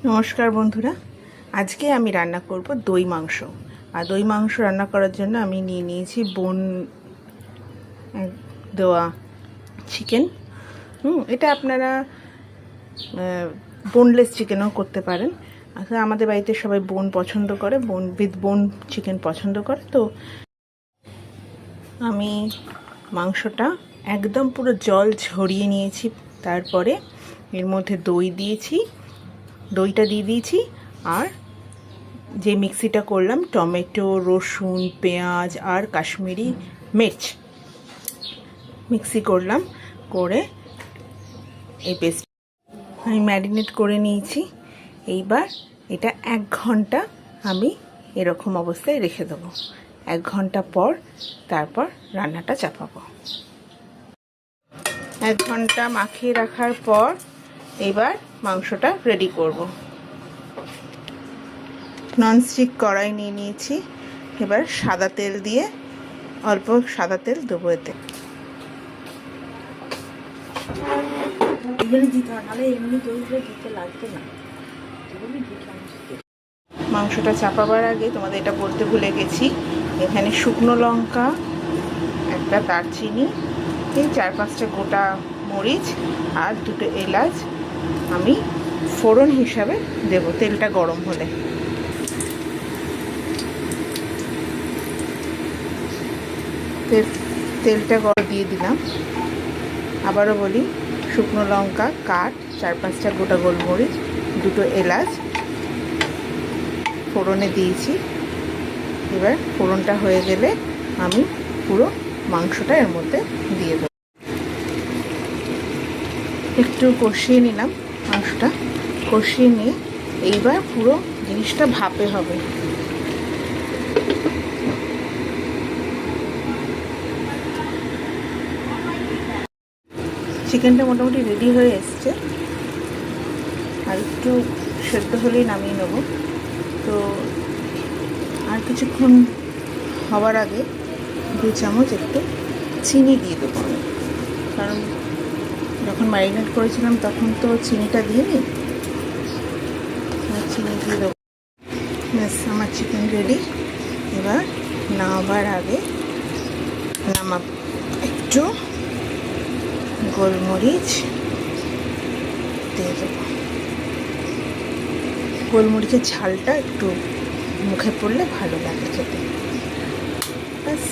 নমস্কার বন্ধুরা, আজকে আমি রান্না করব দই মাংস। আর দই মাংস রান্না করার জন্য আমি নিয়ে নিয়েছি বোন দেওয়া চিকেন। এটা আপনারা বোনলেস চিকেনও করতে পারেন। আসলে আমাদের বাড়িতে সবাই বোন পছন্দ করে, বোন চিকেন পছন্দ করে। তো আমি মাংসটা একদম পুরো জল ঝরিয়ে নিয়েছি। তারপরে এর মধ্যে দইটা দিয়ে দিয়েছি। আর যে মিক্সিটা করলাম, টমেটো, রসুন, পেঁয়াজ আর কাশ্মীরি মির্চ মিক্সি করলাম, করে এই পেস্ট আমি ম্যারিনেট করে নিয়েছি। এইবার এটা 1 ঘন্টা আমি এরকম অবস্থায় রেখে দেবো। 1 ঘন্টা পর তারপর রান্নাটা চাপাবো। 1 ঘন্টা মাখিয়ে রাখার পর এবার মাংসটা রেডি করব। ননস্টিক কড়াই নিয়ে নিয়েছি। এবার সাদা তেল দিয়ে অল্প সাদা তেল দেবো এতে। মাংসটা চাপাবার আগে তোমাদের এটা বলতে ভুলে গেছি, এখানে শুকনো লঙ্কা, একটা দারচিনি, 4-5টা গোটা মরিচ আর 2টো এলাচ আমি ফোড়ন হিসাবে দেব তেলটা গরম হলে। তেলটা গরম দিয়ে দিলাম। আবারও বলি, শুকনো লঙ্কা কাঠ, 4-5টা গোটা গোলমরিচ, 2টো এলাচ ফোড়নে দিয়েছি। এবার ফোড়নটা হয়ে গেলে আমি পুরো মাংসটা এর মধ্যে দিয়ে দেবো। একটু কষিয়ে নিলাম মাংসটা। কষিয়ে নিয়ে এইবার পুরো জিনিসটা ভাপে হবে। চিকেনটা মোটামুটি রেডি হয়ে এসছে, আর একটু সেদ্ধ হলেই নামিয়ে নেব। তো আর কিছুক্ষণ হওয়ার আগে 2 চামচ একটু চিনি দিয়ে দেবো আমি, কারণ যখন ম্যারিনেট করেছিলাম তখন তো চিনিটা দিইনি। চিনি দিয়ে দেবো। ব্যাস, আমার চিকেন রেডি। এবার নামাবার আগে একটু গোলমরিচ দিয়ে দেবো। গোলমরিচের ঝালটা একটু মুখে পড়লে ভালো লাগে খেতে। ব্যাস।